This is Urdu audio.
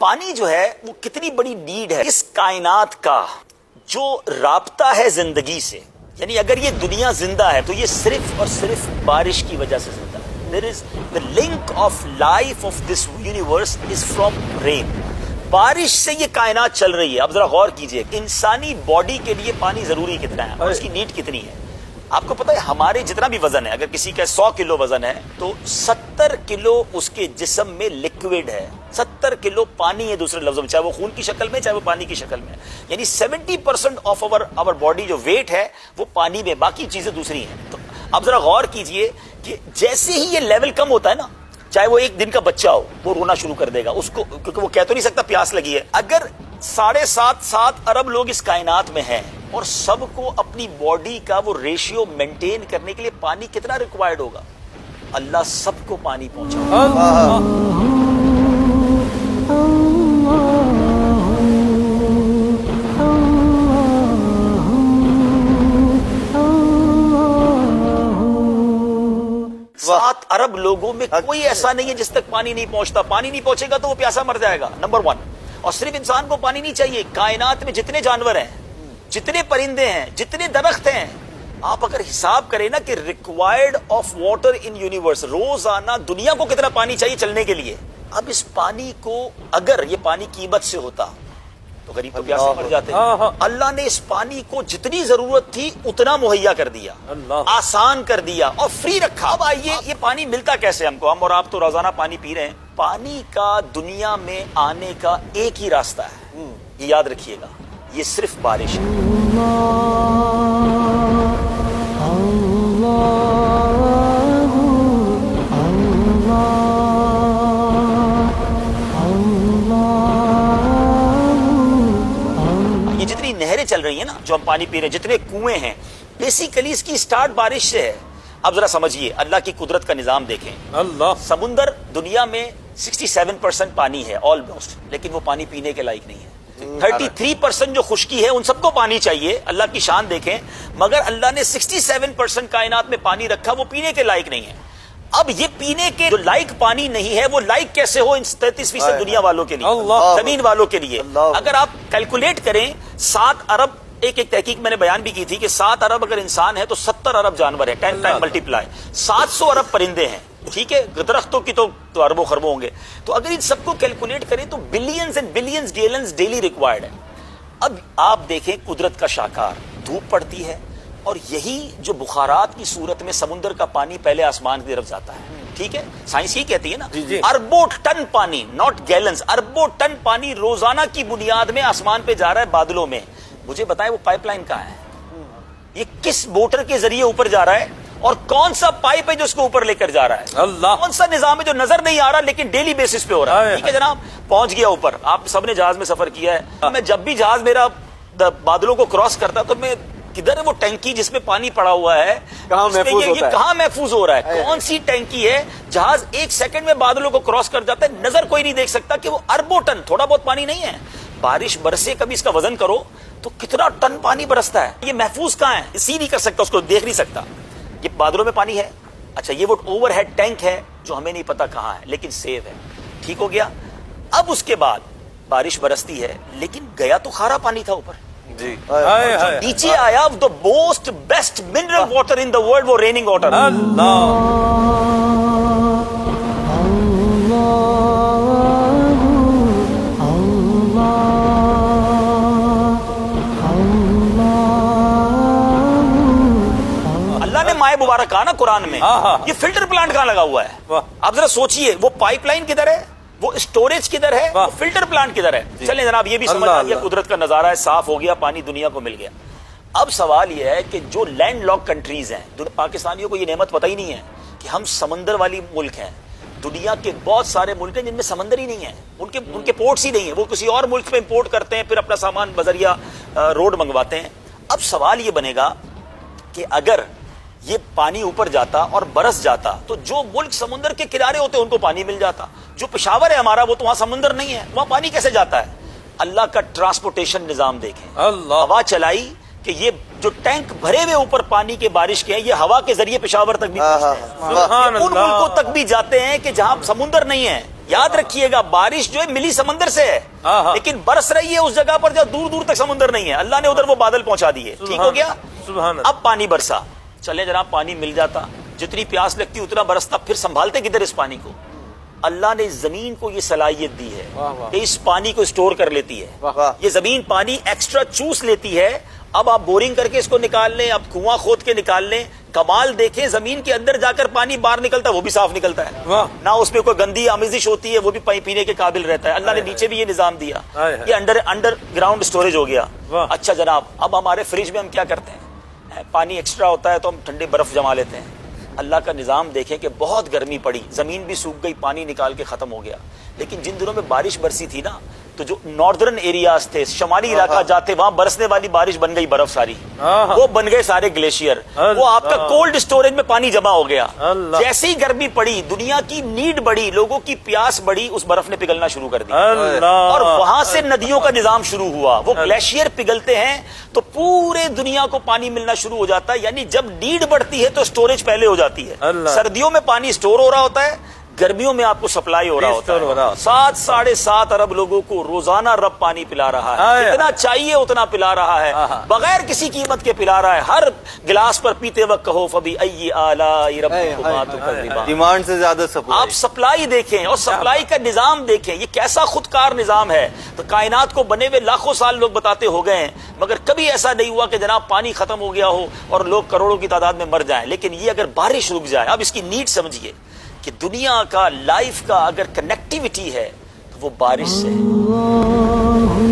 پانی جو ہے وہ کتنی بڑی نیڈ ہے اس کائنات کا جو رابطہ ہے زندگی سے. یعنی اگر یہ دنیا زندہ ہے تو یہ صرف اور صرف بارش کی وجہ سے زندہ ہے. There is the link of life of this universe is from rain. بارش سے یہ کائنات چل رہی ہے. اب ذرا غور کیجئے انسانی باڈی کے لیے پانی ضروری کتنا ہے اور اس کی نیڈ کتنی ہے. آپ کو پتا ہے ہمارے جتنا بھی وزن ہے, اگر کسی کا 100 کلو وزن ہے تو 70 کلو اس کے جسم میں لکوڈ ہے, 70 کلو پانی ہے دوسرے لفظوں میں, چاہے وہ خون کی شکل میں چاہے وہ پانی کی شکل میں. یعنی 70% آف our باڈی جو ویٹ ہے وہ پانی میں, باقی چیزیں دوسری ہیں. تو اب ذرا غور کیجئے کہ جیسے ہی یہ لیول کم ہوتا ہے نا, چاہے وہ ایک دن کا بچہ ہو وہ رونا شروع کر دے گا اس کو, کیونکہ وہ کہہ تو نہیں سکتا پیاس لگی ہے. اگر 7.5 ارب لوگ اس کائنات میں ہیں اور سب کو اپنی باڈی کا وہ ریشیو مینٹین کرنے کے لیے پانی کتنا ریکوائرڈ ہوگا. اللہ سب کو پانی پہنچا. سات ارب لوگوں میں کوئی ایسا نہیں ہے جس تک پانی نہیں پہنچتا. پانی نہیں پہنچے گا تو وہ پیاسا مر جائے گا, نمبر 1. اور صرف انسان کو پانی نہیں چاہیے, کائنات میں جتنے جانور ہیں, جتنے پرندے ہیں, جتنے درخت ہیں, آپ اگر حساب کریں نا کہ required of water in universe, روزانہ دنیا کو کتنا پانی چاہیے چلنے کے لیے. اب اس پانی کو اگر یہ پانی قیمت سے ہوتا تو غریب تو پیاسے مر جاتے. اللہ نے اس پانی کو جتنی ضرورت تھی اتنا مہیا کر دیا, آسان کر دیا اور فری رکھا. اب آئیے یہ پانی ملتا کیسے ہم کو؟ ہم اور آپ تو روزانہ پانی پی رہے ہیں. پانی کا دنیا میں آنے کا ایک ہی راستہ ہے, یہ یاد رکھیے گا, یہ صرف بارش ہے. یہ جتنی نہریں چل رہی ہیں نا جو ہم پانی پی رہے ہیں, جتنے کنویں ہیں, بیسیکلی اس کی سٹارٹ بارش سے ہے. اب ذرا سمجھیے اللہ کی قدرت کا نظام دیکھیں. اللہ سمندر دنیا میں 67% پانی ہے آلموسٹ, لیکن وہ پانی پینے کے لائق نہیں ہے. 33% جو خشکی ہے ان سب کو پانی چاہیے. اللہ کی شان دیکھیں, مگر اللہ نے 67% کائنات میں پانی رکھا, وہ پینے کے لائق نہیں ہے. اب یہ پینے کے جو لائق پانی نہیں ہے وہ لائق کیسے ہو ان 33% دنیا والوں کے لیے, زمین والوں کے لیے. اگر آپ کیلکولیٹ کریں 7 ارب, ایک تحقیق میں نے بیان بھی کی تھی کہ 7 ارب اگر انسان ہے تو 70 ارب جانور ہے, 10 ٹائم ملٹیپلائی, 700 ارب پرندے ہیں. ٹھیک ہے, درختوں کی تو اربوں خربوں ہوں گے. تو اگر ان سب کو کیلکولیٹ کریں تو billions and billions gallons daily required ہے. اب آپ دیکھیں قدرت کا شاہکار, دھوپ پڑتی ہے اور یہی جو بخارات کی صورت میں سمندر کا پانی پہلے آسمان کی طرف جاتا ہے. ٹھیک ہے, سائنس ہی کہتی ہے نا, اربوں ٹن پانی, ناٹ گیلنز, اربوں ٹن پانی روزانہ کی بنیاد میں آسمان پہ جا رہا ہے بادلوں میں. مجھے بتائیں وہ پائپ لائن کہاں ہے, یہ کس موٹر کے ذریعے اوپر جا رہا ہے اور کون سا پائپ ہے جو اس کو اوپر لے کر جا رہا ہے, اللہ کون سا نظام ہے جو نظر نہیں آ رہا لیکن ڈیلی بیسس پہ ہو رہا ہے. ٹھیک ہے جناب, پہنچ گیا اوپر. آپ سب نے جہاز میں سفر کیا ہے, میں جب بھی جہاز میرا بادلوں کو کراس کرتا تو میں کدھر ہے وہ ٹینکی جس میں پانی پڑا ہوا ہے, کہاں محفوظ ہو رہا ہے, کون سی ٹینکی ہے. جہاز 1 سیکنڈ میں بادلوں کو کراس کر جاتا ہے, نظر کوئی نہیں دیکھ سکتا کہ وہ اربوں ٹن, تھوڑا بہت پانی نہیں ہے. بارش برسے کبھی اس کا وزن کرو تو کتنا ٹن پانی برستا ہے. یہ محفوظ کہاں ہے, سی نہیں کر سکتا, اس کو دیکھ نہیں سکتا. یہ بادلوں میں پانی ہے, اچھا یہ وہ اوور ہیڈ ٹینک ہے جو ہمیں نہیں پتا کہاں ہے لیکن سیو ہے. ٹھیک ہو گیا. اب اس کے بعد بارش برستی ہے لیکن گیا تو کھارا پانی تھا اوپر, جی نیچے آیا the most best mineral water in the world, وہ ریننگ واٹر. اللہ نے مائع مبارک کہا نا قرآن میں, یہ فلٹر پلانٹ کہاں لگا ہوا ہے. اب ذرا سوچئے وہ پائپ لائن کدھر ہے, وہ اسٹوریج کدھر ہے, وہ فلٹر پلانٹ کدھر ہے. چلیں جناب یہ بھی سمجھ آ گیا, قدرت کا نظارہ ہے, صاف ہو گیا, پانی دنیا کو مل گیا. اب سوال یہ ہے کہ جو لینڈ لاک کنٹریز ہیں, پاکستانیوں کو یہ نعمت پتہ ہی نہیں ہے کہ ہم سمندر والی ملک ہیں. دنیا کے بہت سارے ملک ہیں جن میں سمندر ہی نہیں ہے, ان کے پورٹس ہی نہیں ہیں, وہ کسی اور ملک پہ امپورٹ کرتے ہیں, پھر اپنا سامان بذریعہ روڈ منگواتے ہیں. اب سوال یہ بنے گا کہ اگر یہ پانی اوپر جاتا اور برس جاتا تو جو ملک سمندر کے کنارے ہوتے ان کو پانی مل جاتا. جو پشاور ہے ہمارا وہ تو وہاں سمندر نہیں ہے, وہاں پانی کیسے جاتا ہے؟ اللہ کا ٹرانسپورٹیشن نظام دیکھیں. ہوا چلائی کہ یہ جو ٹینک بھرے ہوئے اوپر پانی کے بارش کے ہیں یہ ہوا کے ذریعے پشاور تک بھی پہنچتے ہیں, ان ملکوں تک بھی جاتے ہیں کہ جہاں سمندر نہیں ہے. یاد رکھیے گا بارش جو ہے ملی سمندر سے ہے لیکن برس رہی ہے اس جگہ پر جہاں دور دور تک سمندر نہیں ہے. اللہ نے ادھر وہ بادل پہنچا دیے. ٹھیک ہو گیا. اب پانی برسا, چلے جناب پانی مل جاتا, جتنی پیاس لگتی اتنا برستا, پھر سنبھالتے کدھر اس پانی کو؟ اللہ نے زمین کو یہ صلاحیت دی ہے کہ اس پانی کو اسٹور کر لیتی ہے. یہ زمین پانی ایکسٹرا چوس لیتی ہے. اب آپ بورنگ کر کے اس کو نکال لیں, اب کنواں کھود کے نکال لیں, کمال دیکھیں زمین کے اندر جا کر پانی باہر نکلتا ہے وہ بھی صاف نکلتا ہے, نہ اس میں کوئی گندی آمیزش ہوتی ہے, وہ بھی پینے کے قابل رہتا ہے. اللہ نے نیچے بھی یہ نظام دیا, یہ انڈر گراؤنڈ سٹوریج ہو گیا. اچھا جناب, اب ہمارے فریج میں ہم کیا کرتے ہیں, پانی ایکسٹرا ہوتا ہے تو ہم ٹھنڈے برف جما لیتے ہیں. اللہ کا نظام دیکھیں کہ بہت گرمی پڑی, زمین بھی سوکھ گئی, پانی نکال کے ختم ہو گیا. لیکن جن دنوں میں بارش برسی تھی نا, تو جو ناردرن ایریاز تھے, شمالی علاقہ جاتے, وہاں برسنے والی بارش بن گئی برف ساری, وہ بن گئے سارے گلیشیئر, وہ آپ کا کولڈ سٹوریج میں پانی جمع ہو گیا. جیسی گرمی پڑی, دنیا کی نیڈ بڑی, لوگوں کی پیاس بڑی, اس برف نے پگھلنا شروع کر دیا اور وہاں سے ندیوں کا نظام شروع ہوا. وہ گلیشیئر پگھلتے ہیں تو پورے دنیا کو پانی ملنا شروع ہو جاتا ہے. یعنی جب نیڈ بڑھتی ہے تو سٹوریج پہلے ہو جاتی ہے. سردیوں میں پانی سٹور ہو رہا ہوتا ہے, گرمیوں میں آپ کو سپلائی ہو رہا ہوتا ہے. 7.5 ارب لوگوں کو روزانہ رب پانی پلا رہا ہے, جتنا چاہیے اتنا پلا رہا ہے, بغیر کسی قیمت کے پلا رہا ہے. ہر گلاس پر پیتے وقت کہو فبأي آلاء ربكما تكذبان, ڈیمانڈ سے زیادہ سپلائی. آپ سپلائی دیکھیں اور سپلائی کا نظام دیکھیں, یہ کیسا خودکار نظام ہے. تو کائنات کو بنے ہوئے لاکھوں سال لوگ بتاتے ہو گئے ہیں, مگر کبھی ایسا نہیں ہوا کہ جناب پانی ختم ہو گیا ہو اور لوگ کروڑوں کی تعداد میں مر جائیں. لیکن یہ اگر بارش رک جائے, اب اس کی نیڈ سمجھیے کہ دنیا کا لائف کا اگر کنیکٹیوٹی ہے تو وہ بارش سے ہے.